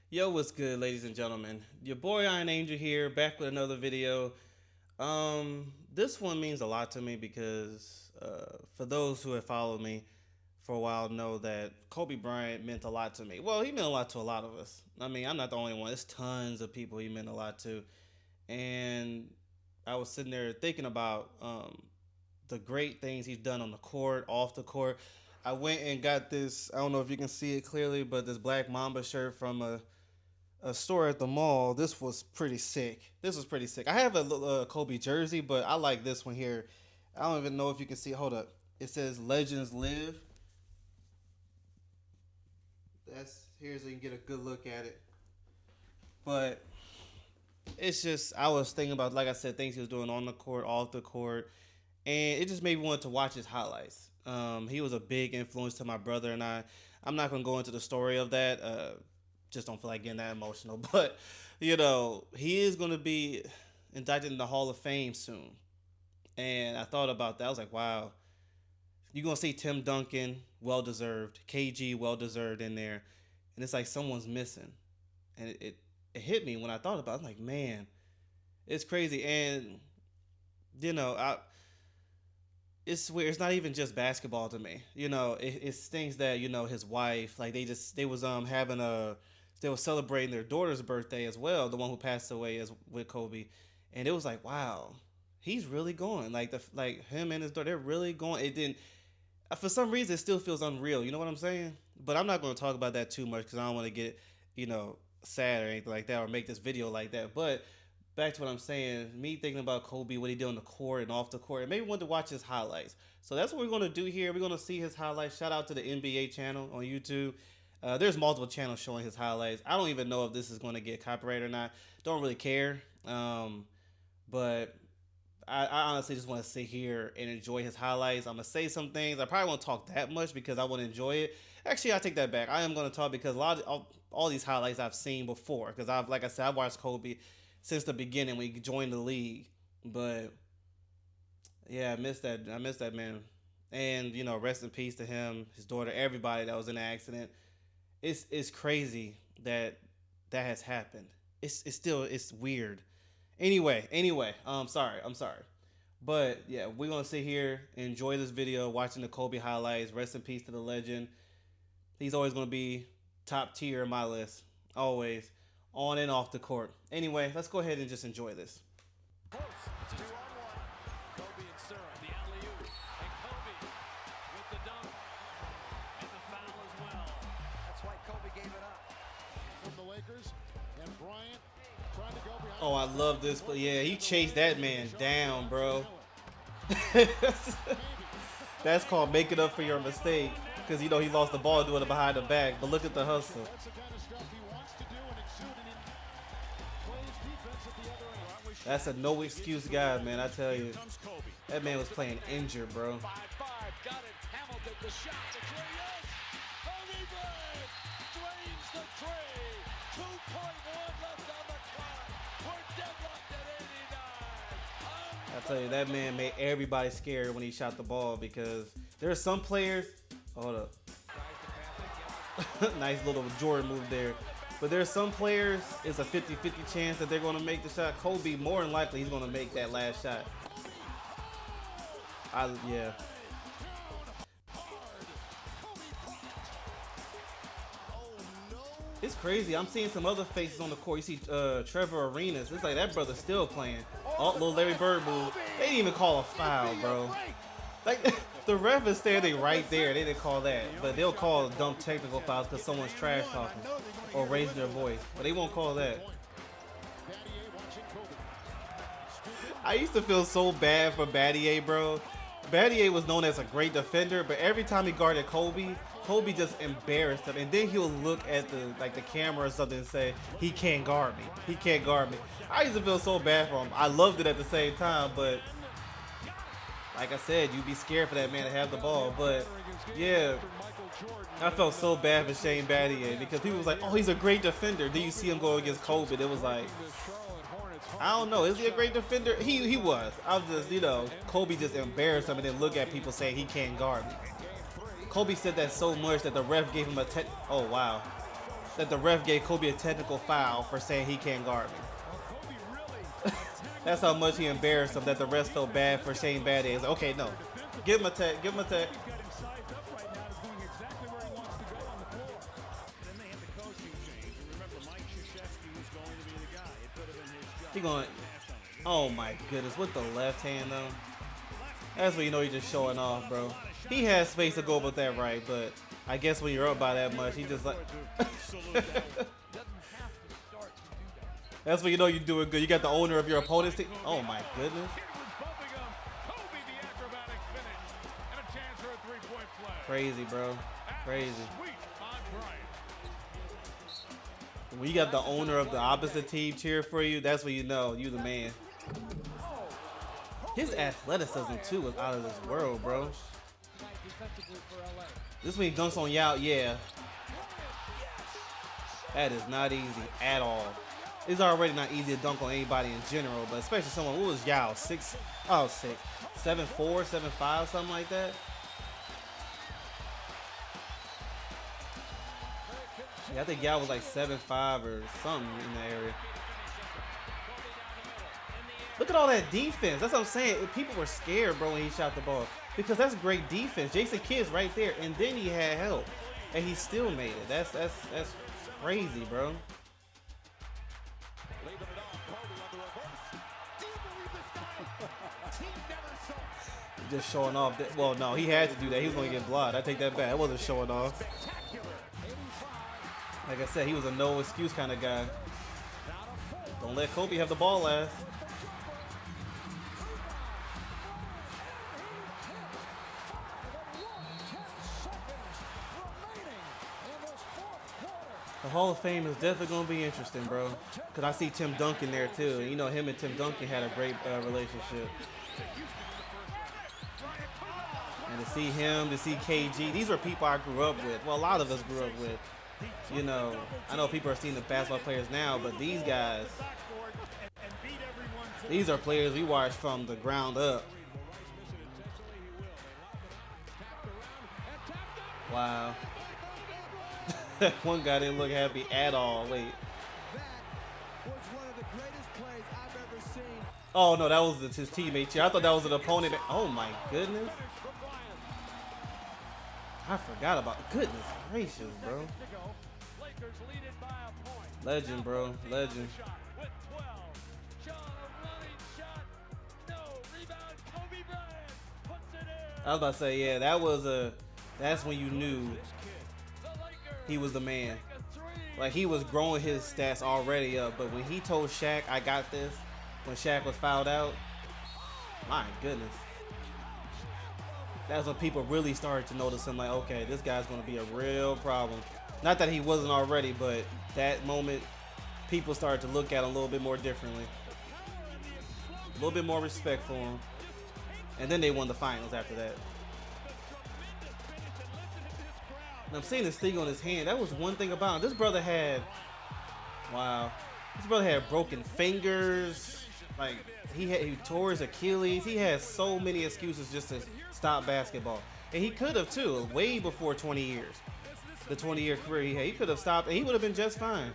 Yo, what's good, ladies and gentlemen? Your boy Iron Angel here, back with another video. This one means a lot to me because for those who have followed me for a while know that Kobe Bryant meant a lot to me. Well, he meant a lot to a lot of us. I mean, I'm not the only one. There's tons of people he meant a lot to, and I was sitting there thinking about the great things he's done on the court, off the court. I went and got this. I don't know if you can see it clearly, but this Black Mamba shirt from a store at the mall. This was pretty sick. This was pretty sick. I have a Kobe jersey, but I like this one here. I don't even know if you can see. Hold up. It says "Legends Live." That's here so you can get a good look at it. But it's just I was thinking about, like I said, things he was doing on the court, off the court, and it just made me want to watch his highlights. He was a big influence to my brother and I. I'm not gonna go into the story of that. Just don't feel like getting that emotional, but he is gonna be inducted in the Hall of Fame soon. And I thought about that. I was like, wow, you're gonna see Tim Duncan, well deserved, KG, well deserved in there, and it's like someone's missing, and it hit me when I thought about it. I was like, man, it's crazy, and I it's weird. It's not even just basketball to me. It's things that his wife, like they were celebrating their daughter's birthday as well, the one who passed away as with Kobe, and it was like, wow, he's really going. Like him and his daughter, they're really going. It didn't. For some reason, it still feels unreal. You know what I'm saying? But I'm not going to talk about that too much because I don't want to get sad or anything like that or make this video like that. But back to what I'm saying, me thinking about Kobe, what he did on the court and off the court, and maybe want to watch his highlights. So that's what we're going to do here. We're going to see his highlights. Shout out to the NBA channel on YouTube. There's multiple channels showing his highlights. I don't even know if this is going to get copyright or not. Don't really care. But I honestly just want to sit here and enjoy his highlights. I'm going to say some things. I probably won't talk that much because I want to enjoy it. Actually, I take that back. I am going to talk because a lot of all these highlights I've seen before. Because like I said, I've watched Kobe since the beginning when he joined the league. But yeah, I missed that. I missed that man. And rest in peace to him, his daughter, everybody that was in the accident. It's crazy that that has happened. It's weird. Anyway, I'm sorry. But yeah, we're gonna sit here, enjoy this video, watching the Kobe highlights. Rest in peace to the legend. He's always gonna be top tier in my list. Always. On and off the court. Anyway, let's go ahead and just enjoy this. Close. It's a 2-on-1. Kobe and Surra, the alley-oop. And Kobe with the dunk. And the foul as well. That's why Kobe gave it up. From the Lakers. And Bryant trying to go behind. Oh, I love this. But yeah, he chased that man down, bro. That's called making up for your mistake. Because he lost the ball doing it behind the back. But look at the hustle. That's the kind of stuff he wants to do and exuding in plays defense at the other end. That's a no excuse guy, man. I tell you, that man was playing injured, bro. 5-5. Got it. Hamilton, the shot. The three. Yes. Kobe Bryant drains the three. 2.1 left on the clock. We're deadlocked at 89. I tell you, that man made everybody scared when he shot the ball because there are some players. Hold up. Nice little Jordan move there. But there's some players, it's a 50-50 chance that they're going to make the shot. Kobe, more than likely, he's going to make that last shot. Yeah. It's crazy. I'm seeing some other faces on the court. You see Trevor Arenas. It's like that brother's still playing. Oh, little Larry Bird move. They didn't even call a foul, bro. Like, the ref is standing right there. They didn't call that. But they'll call dumb technical fouls because someone's trash talking or raising their voice. But they won't call that. I used to feel so bad for Battier, bro. Battier was known as a great defender, but every time he guarded Kobe, Kobe just embarrassed him. And then he'll look at the camera or something and say, he can't guard me. He can't guard me. I used to feel so bad for him. I loved it at the same time, but like I said, you'd be scared for that man to have the ball. But yeah, I felt so bad for Shane Battier because people was like, oh, he's a great defender. Then you see him go against Kobe. It was like, I don't know. Is he a great defender? He was. I was just, Kobe just embarrassed him and then look at people saying he can't guard me. Kobe said that so much that the ref gave him a oh, wow. that the ref gave Kobe a technical foul for saying he can't guard me. That's how much he embarrassed him, that the refs felt bad for saying bad things. Okay, no. Give him a tech. Give him a tech. He going, oh my goodness, with the left hand though. That's when you know he's just showing off, bro. He has space to go with that right, but I guess when you're up by that much, he just like. That's when you know you're doing good. You got the owner of your opponent's team. Oh my goodness. Crazy, bro. Crazy. When you got the owner of the opposite team cheer for you, that's when you know you the man. His athleticism too was out of this world, bro. This when he dunks on Yao, yeah. That is not easy at all. It's already not easy to dunk on anybody in general, but especially someone, what was Yao? 6'7", 7'5", something like that. Yeah, I think Yao was like 7'5" or something in that area. Look at all that defense. That's what I'm saying. People were scared, bro, when he shot the ball. Because that's great defense. Jason Kidd's right there, and then he had help. And he still made it. That's crazy, bro. Just showing off. Well, no, he had to do that. He was going to get blocked. I take that back. It wasn't showing off. Like I said, he was a no excuse kind of guy. Don't let Kobe have the ball last. The Hall of Fame is definitely going to be interesting, bro. Because I see Tim Duncan there, too. You know, him and Tim Duncan had a great relationship. And to see him, to see KG, these are people I grew up with. Well, a lot of us grew up with. You know, I know people are seeing the basketball players now, but these guys, these are players we watched from the ground up. Wow. One guy didn't look happy at all. Wait. Oh, no, that was his teammate here. I thought that was an opponent. Oh, my goodness. I forgot about. Goodness gracious, bro. Legend, bro. Legend. I was about to say, yeah, that's when you knew he was the man. Like, he was growing his stats already up, but when he told Shaq, I got this, when Shaq was fouled out, my goodness. That's when people really started to notice him, like, okay, this guy's going to be a real problem. Not that he wasn't already, but that moment, people started to look at him a little bit more differently. A little bit more respect for him. And then they won the finals after that. And I'm seeing this thing on his hand. That was one thing about him. This brother had, wow. This brother had broken fingers. Like, he tore his Achilles. He had so many excuses just to stop basketball. And he could have too, way before 20 years. The 20-year career he had. He could have stopped and he would have been just fine.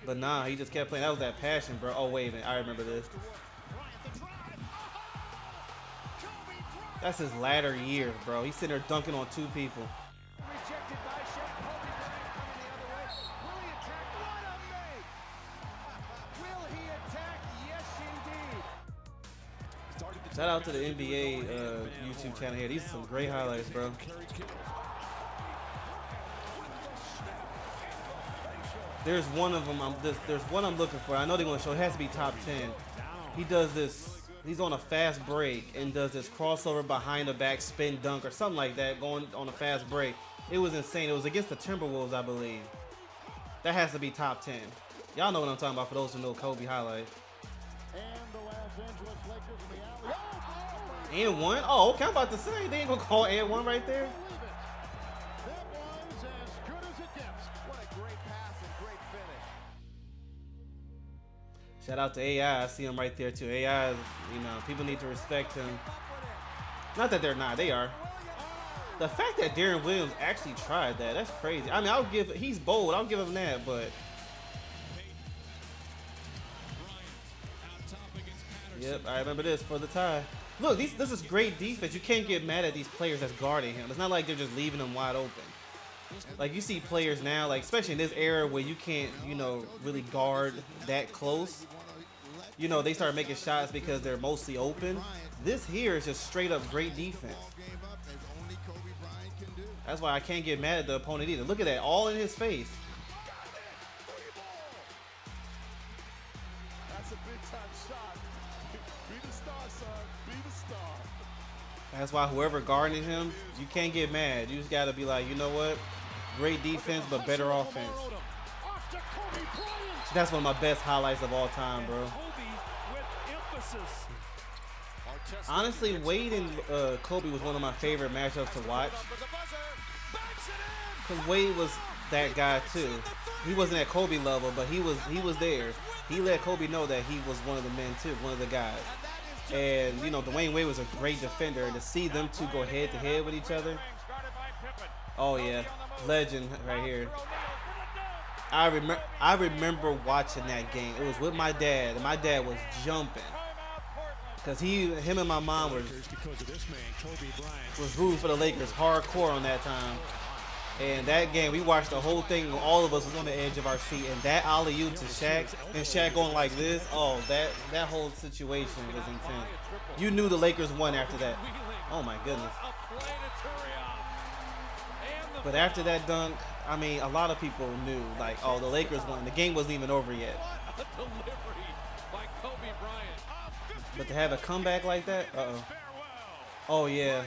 But nah, he just kept playing. That was that passion, bro. Oh, wait a minute. I remember this. That's his latter years, bro. He's sitting there dunking on two people. Shout out to the NBA YouTube channel here. These are some great highlights, bro. There's one of them. There's one I'm looking for. I know they're gonna show. It has to be top 10. He does this. He's on a fast break and does this crossover behind the back spin dunk or something like that, going on a fast break. It was insane. It was against the Timberwolves, I believe. That has to be top 10. Y'all know what I'm talking about for those who know Kobe highlights. And one? Oh, okay, I'm about to say, they ain't gonna call and one right there. Shout out to AI. I see him right there too. AI, you know, people need to respect him. Not that they're not, they are. The fact that Darren Williams actually tried that—that's crazy. I mean, he's bold. I'll give him that, but yep, I remember this for the tie. Look, this is great defense. You can't get mad at these players that's guarding him. It's not like they're just leaving him wide open. Like you see players now, like especially in this era where you can't, really guard that close. They start making shots because they're mostly open. This here is just straight up great defense. That's why I can't get mad at the opponent either. Look at that, all in his face. That's a big time shot. Be the star, son. Be the star. That's why whoever guarding him, you can't get mad. You just gotta be like, you know what? Great defense, but better offense. That's one of my best highlights of all time, bro. Honestly, Wade and Kobe was one of my favorite matchups to watch. Because Wade was that guy too. He wasn't at Kobe level, but he was there. He let Kobe know that he was one of the men too, one of the guys. And Dwayne Wade was a great defender, and to see them two go head to head with each other. Oh yeah, legend right here. I remember watching that game. It was with my dad, and my dad was jumping. Because him and my mom was rooting for the Lakers hardcore on that time. And that game, we watched the whole thing. All of us was on the edge of our seat. And that alley-oop to Shaq, and Shaq going like this, oh, that whole situation was intense. You knew the Lakers won after that. Oh, my goodness. But after that dunk, I mean, a lot of people knew, like, oh, the Lakers won. The game wasn't even over yet. But to have a comeback like that, oh yeah.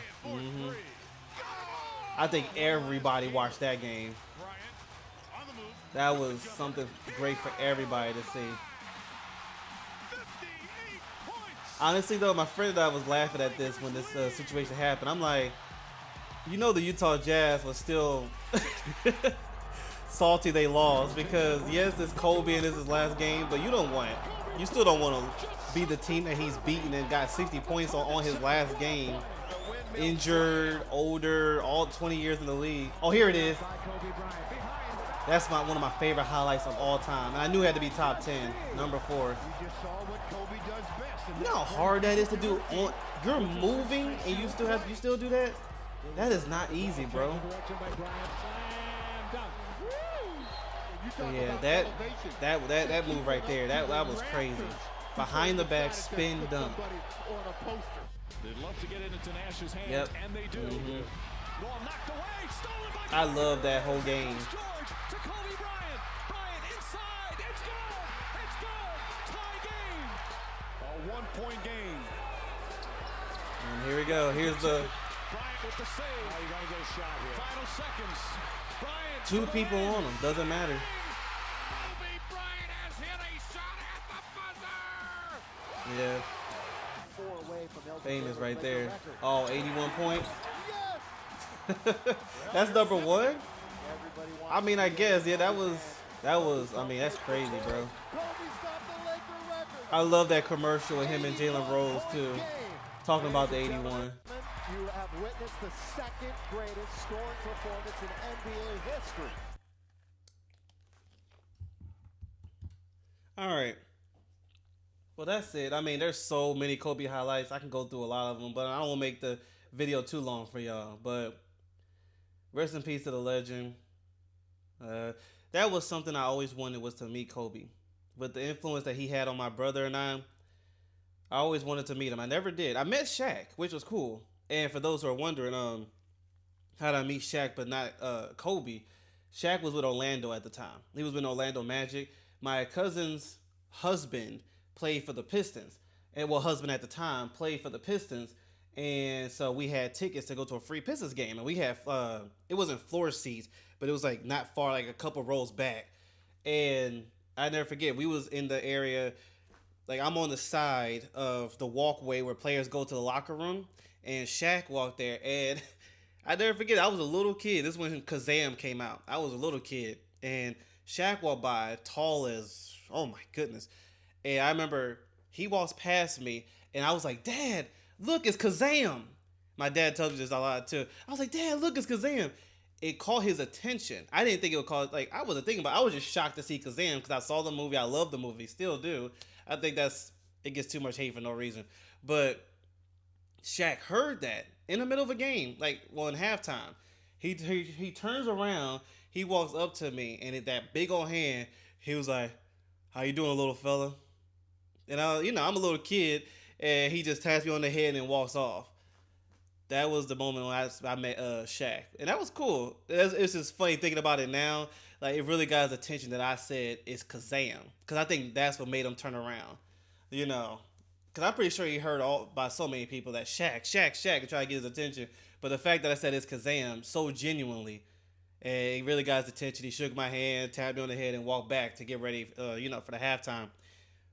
I think everybody watched that game. That was something great for everybody to see. Honestly, though, my friend and I was laughing at this when this situation happened. I'm like, the Utah Jazz was still salty they lost because, yes, it's Kobe and this is his last game, but you still don't want to be the team that he's beaten and got 60 points on his last game. Injured, older, all 20 years in the league. Oh, here it is. That's one of my favorite highlights of all time. And I knew it had to be top 10, number 4. You know how hard that is to do? You're moving and you still do that? That is not easy, bro. Yeah, that move right there, that was crazy. Behind the back spin dunk. They'd love to get it into Nash's hands, yep. And they do. I love that whole game. To Kobe Bryant. Bryant inside. It's good. It's good. Tie game. A 1-point game. And here we go. Here's the Bryant with the save. Oh, you gotta get a shot here. Final seconds. Bryant. 2 people on him. Doesn't matter. Kobe Bryant has hit a shot at the buzzer. Yeah. Famous right there. Oh, 81 points. That's number 1. I mean, I guess, yeah, that was. I mean, that's crazy, bro. I love that commercial with him and Jalen Rose too, talking about the 81. You have witnessed the second greatest scoring performance in NBA history. All right. Well, that's it. I mean, there's so many Kobe highlights. I can go through a lot of them, but I don't want to make the video too long for y'all. But rest in peace to the legend. That was something I always wanted, was to meet Kobe. With the influence that he had on my brother and I always wanted to meet him. I never did. I met Shaq, which was cool. And for those who are wondering, how did I meet Shaq but not Kobe? Shaq was with Orlando at the time. He was with Orlando Magic. My cousin's husband played for the Pistons. And husband at the time played for the Pistons. And so we had tickets to go to a free Pistons game. And we had, it wasn't floor seats, but it was like not far, like a couple rows back. And I never forget, we was in the area, like I'm on the side of the walkway where players go to the locker room. And Shaq walked there. And I never forget, I was a little kid. This is when Kazam came out. I was a little kid. And Shaq walked by, tall as, oh my goodness. And I remember he walks past me, and I was like, Dad, look, it's Kazam. My dad told me this a lot too. I was like, Dad, look, it's Kazam. It caught his attention. I didn't think it would call like I wasn't thinking about. I was just shocked to see Kazam because I saw the movie. I love the movie, still do. I think it gets too much hate for no reason. But Shaq heard that in the middle of a game, like in halftime. He turns around, he walks up to me, and that big old hand, he was like, "How you doing, little fella?" And I'm a little kid, and he just taps me on the head and walks off. That was the moment when I met Shaq, and that was cool. It's just funny thinking about it now. Like it really got his attention that I said it's Kazam, because I think that's what made him turn around. You know, because I'm pretty sure he heard all by so many people that Shaq, and try to get his attention. But the fact that I said it's Kazam so genuinely, and it really got his attention. He shook my hand, tapped me on the head, and walked back to get ready, for the halftime.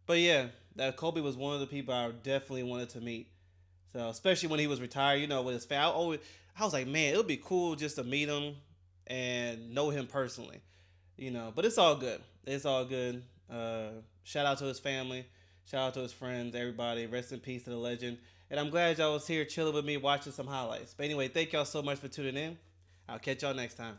But yeah, that Kobe was one of the people I definitely wanted to meet. So especially when he was retired, with his family, I was like, man, it would be cool just to meet him and know him personally. But it's all good. It's all good. Shout out to his family. Shout out to his friends, everybody. Rest in peace to the legend. And I'm glad y'all was here chilling with me, watching some highlights. But anyway, thank y'all so much for tuning in. I'll catch y'all next time.